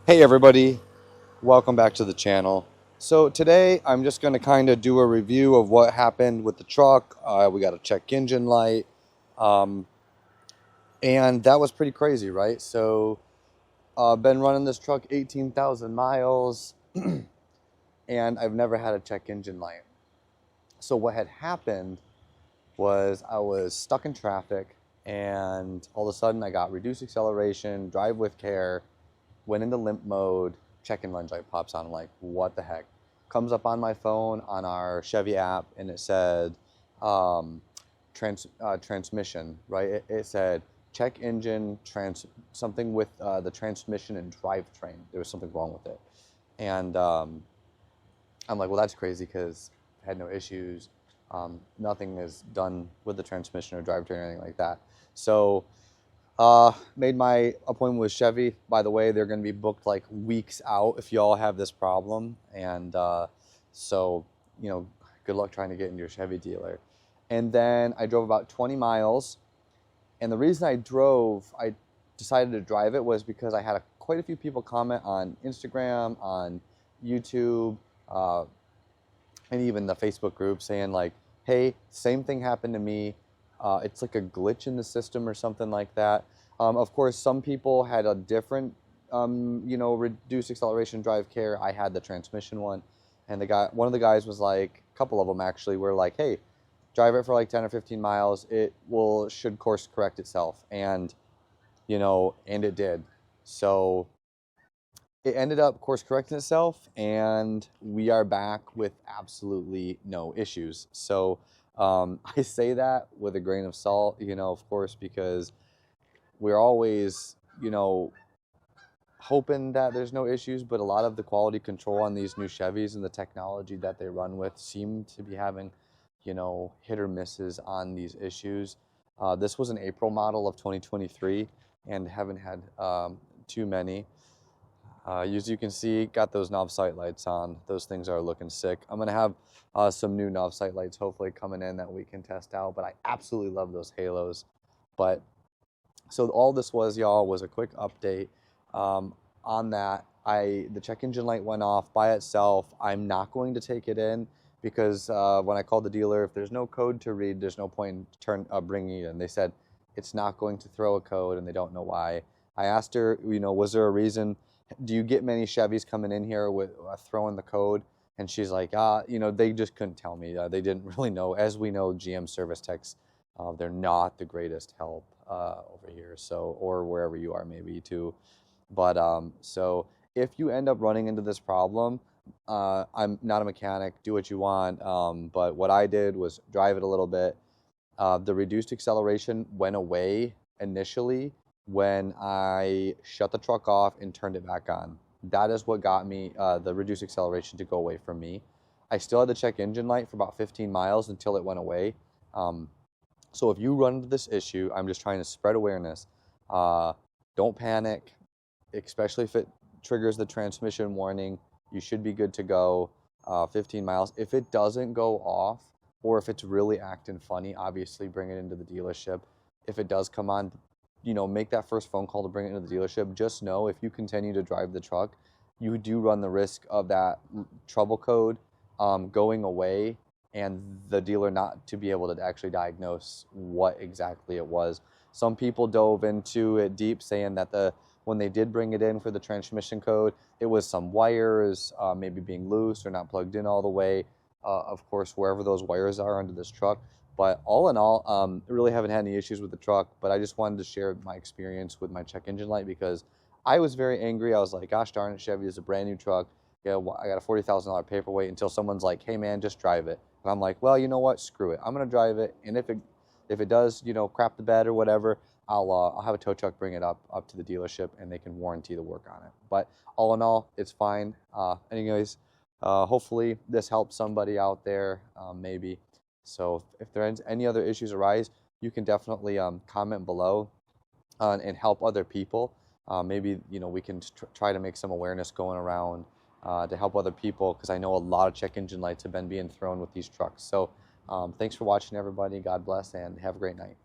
Hey everybody, welcome back to the channel. So today I'm just going to kind of do a review of what happened with the truck. We got a check engine light, um, and that was pretty crazy, right? So been running this truck 18,000 miles, and I've never had a check engine light. So what had happened was I was stuck in traffic, and all of a sudden I got reduced acceleration, drive with care, went into limp mode, check engine light pops on. I'm like, what the heck? Comes up on my phone on our Chevy app, and it said um, transmission, right? It said check engine something with the transmission and drivetrain. There was something wrong with it, and I'm like, well, that's crazy because I had no issues. Nothing is done with the transmission or drivetrain or anything like that. So made my appointment with Chevy. By the way, they're going to be booked like weeks out if y'all have this problem. And so, you know, good luck trying to get into your Chevy dealer. And then I drove about 20 miles. And the reason I decided to drive it was because I had quite a few people comment on Instagram, on YouTube, uh, and even the Facebook group saying like, hey, same thing happened to me. It's like a glitch in the system or something like that. Of course, some people had a different, reduced acceleration drive care. I had the transmission one, and one of the guys was like, a couple of them actually were like, hey, drive it for like 10 or 15 miles. Should course correct itself, and and it did. So it ended up course correcting itself, and we are back with absolutely no issues. So I say that with a grain of salt, of course, because we're always, hoping that there's no issues, but a lot of the quality control on these new Chevys and the technology that they run with seem to be having, hit or misses on these issues. This was an April model of 2023, and haven't had too many. As you can see, got those Novsight lights on. Those things are looking sick. I'm going to have some new Novsight lights hopefully coming in that we can test out, but I absolutely love those halos. But so all this was, y'all, was a quick update on that. The check engine light went off by itself. I'm not going to take it in because when I called the dealer, if there's no code to read, there's no point in bringing it in. They said it's not going to throw a code, and they don't know why. I asked her, was there a reason? Do you get many Chevys coming in here with throwing the code? And she's like, they just couldn't tell me. They didn't really know. As we know, GM service techs, they're not the greatest help over here, so, or wherever you are maybe too. But so if you end up running into this problem, I'm not a mechanic, do what you want. But what I did was drive it a little bit. The reduced acceleration went away initially when I shut the truck off and turned it back on. That is what got me the reduced acceleration to go away from me. I still had the check engine light for about 15 miles until it went away. So if you run into this issue, I'm just trying to spread awareness. Don't panic, especially if it triggers the transmission warning. You should be good to go 15 miles. If it doesn't go off, or if it's really acting funny, obviously bring it into the dealership. If it does come on, make that first phone call to bring it into the dealership. Just know if you continue to drive the truck, you do run the risk of that trouble code going away and the dealer not to be able to actually diagnose what exactly it was. Some people dove into it deep, saying that when they did bring it in for the transmission code, it was some wires maybe being loose or not plugged in all the way. Of course, wherever those wires are under this truck. But all in all, I really haven't had any issues with the truck, but I just wanted to share my experience with my check engine light because I was very angry. I was like, gosh darn it, Chevy is a brand new truck. Yeah, I got a $40,000 paperweight until someone's like, hey man, just drive it. And I'm like, well, you know what? Screw it. I'm going to drive it. And if it does, crap the bed or whatever, I'll have a tow truck bring it up to the dealership and they can warranty the work on it. But all in all, it's fine. Anyways, hopefully this helps somebody out there, maybe. So if there's any other issues arise, you can definitely comment below and help other people. Maybe we can try to make some awareness going around to help other people, because I know a lot of check engine lights have been being thrown with these trucks. So thanks for watching, everybody. God bless, and have a great night.